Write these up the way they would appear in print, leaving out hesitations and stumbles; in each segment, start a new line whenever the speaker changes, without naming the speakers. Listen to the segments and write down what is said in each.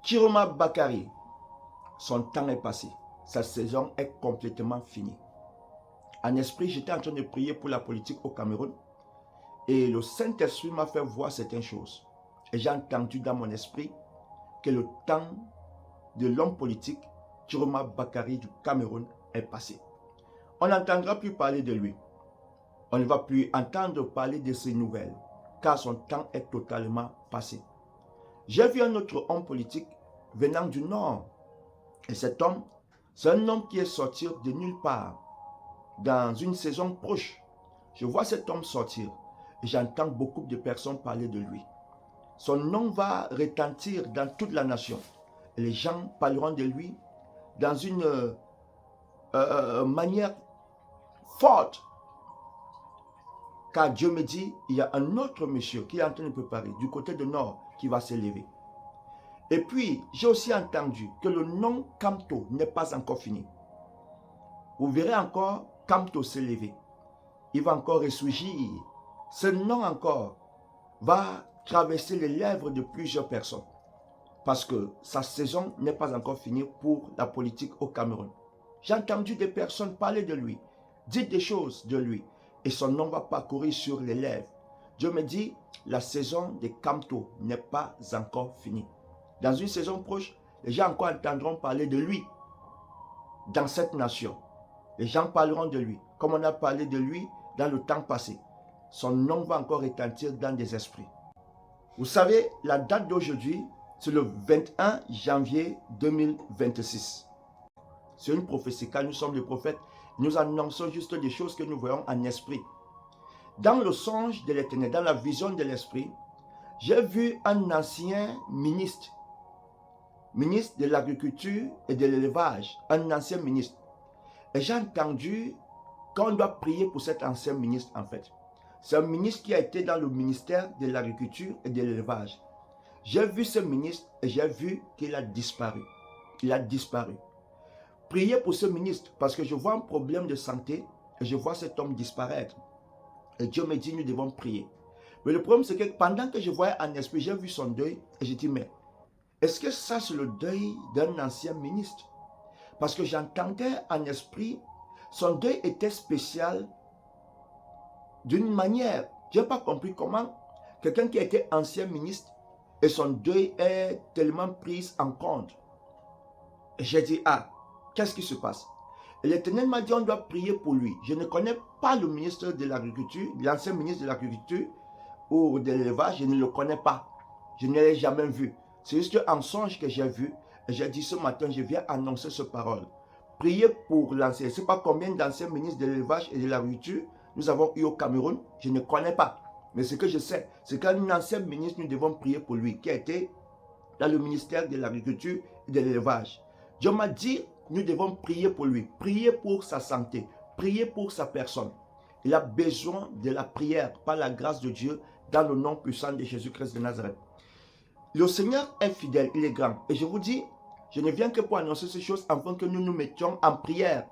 Chiroma Bakary, son temps est passé. Sa saison est complètement finie. En esprit, j'étais en train de prier pour la politique au Cameroun et le Saint-Esprit m'a fait voir certaines choses. Et j'ai entendu dans mon esprit que le temps de l'homme politique, Chiroma Bakary du Cameroun, est passé. On n'entendra plus parler de lui. On ne va plus entendre parler de ses nouvelles, car son temps est totalement passé. J'ai vu un autre homme politique venant du Nord. Et cet homme, c'est un homme qui est sorti de nulle part, dans une saison proche. Je vois cet homme sortir et j'entends beaucoup de personnes parler de lui. Son nom va retentir dans toute la nation. Et les gens parleront de lui dans une manière forte. Car Dieu me dit, il y a un autre monsieur qui est en train de préparer du côté du nord qui va s'élever. Et puis, j'ai aussi entendu que le nom Kamto n'est pas encore fini. Vous verrez encore Kamto s'élever. Il va encore ressurgir. Ce nom encore va traverser les lèvres de plusieurs personnes. Parce que sa saison n'est pas encore finie pour la politique au Cameroun. J'ai entendu des personnes parler de lui, dire des choses de lui. Et son nom va parcourir sur les lèvres. Dieu me dit, la saison de Kamto n'est pas encore finie. Dans une saison proche, les gens encore entendront parler de lui dans cette nation. Les gens parleront de lui, comme on a parlé de lui dans le temps passé. Son nom va encore retentir dans des esprits. Vous savez, la date d'aujourd'hui, c'est le 21 janvier 2026. C'est une prophétie, car nous sommes des prophètes. Nous annonçons juste des choses que nous voyons en esprit. Dans le songe de l'Éternel, dans la vision de l'esprit, j'ai vu un ancien ministre de l'agriculture et de l'élevage, un ancien ministre. Et j'ai entendu qu'on doit prier pour cet ancien ministre en fait. C'est un ministre qui a été dans le ministère de l'agriculture et de l'élevage. J'ai vu ce ministre et j'ai vu qu'il a disparu. Il a disparu. Priez pour ce ministre parce que je vois un problème de santé et je vois cet homme disparaître. Et Dieu me dit, nous devons prier. Mais le problème, c'est que pendant que je voyais en esprit, j'ai vu son deuil et j'ai dit, mais est-ce que ça, c'est le deuil d'un ancien ministre? Parce que j'entendais en esprit, son deuil était spécial d'une manière. Je n'ai pas compris comment quelqu'un qui a été ancien ministre et son deuil est tellement pris en compte. Et j'ai dit, ah, qu'est-ce qui se passe? Et l'Éternel m'a dit, on doit prier pour lui. Je ne connais pas le ministre de l'Agriculture, l'ancien ministre de l'Agriculture ou de l'élevage, je ne le connais pas. Je ne l'ai jamais vu. C'est juste un songe que j'ai vu. Et j'ai dit ce matin, je viens annoncer cette parole. Priez pour l'ancien. Je ne sais pas combien d'anciens ministres de l'élevage et de l'agriculture nous avons eu au Cameroun. Je ne connais pas. Mais ce que je sais, c'est qu'un ancien ministre, nous devons prier pour lui, qui a été dans le ministère de l'agriculture et de l'élevage. Dieu m'a dit, nous devons prier pour lui, prier pour sa santé, prier pour sa personne. Il a besoin de la prière par la grâce de Dieu dans le nom puissant de Jésus-Christ de Nazareth. Le Seigneur est fidèle, il est grand. Et je vous dis, je ne viens que pour annoncer ces choses afin que nous nous mettions en prière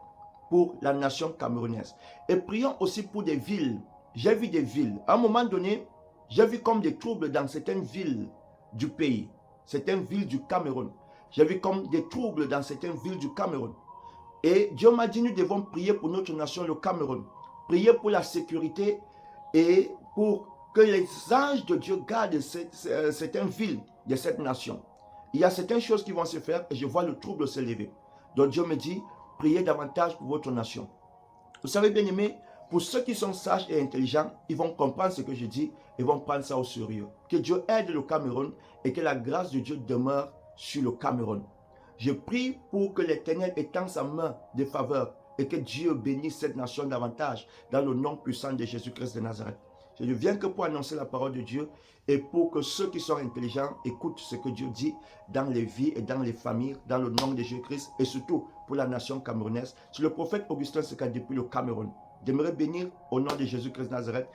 pour la nation camerounaise. Et prions aussi pour des villes. J'ai vu des villes. À un moment donné, j'ai vu comme des troubles dans certaines villes du pays, certaines villes du Cameroun. J'ai vu comme des troubles dans certaines villes du Cameroun. Et Dieu m'a dit, nous devons prier pour notre nation, le Cameroun. Prier pour la sécurité et pour que les anges de Dieu gardent certaines villes de cette nation. Il y a certaines choses qui vont se faire et je vois le trouble s'élever. Donc Dieu me dit, priez davantage pour votre nation. Vous savez, bien aimé, pour ceux qui sont sages et intelligents, ils vont comprendre ce que je dis et vont prendre ça au sérieux. Que Dieu aide le Cameroun et que la grâce de Dieu demeure sur le Cameroun. Je prie pour que l'Éternel étende sa main de faveur et que Dieu bénisse cette nation davantage dans le nom puissant de Jésus-Christ de Nazareth. Je ne viens que pour annoncer la parole de Dieu et pour que ceux qui sont intelligents écoutent ce que Dieu dit dans les vies et dans les familles, dans le nom de Jésus-Christ et surtout pour la nation camerounaise. C'est le prophète Augustin Seka depuis le Cameroun. J'aimerais bénir au nom de Jésus-Christ de Nazareth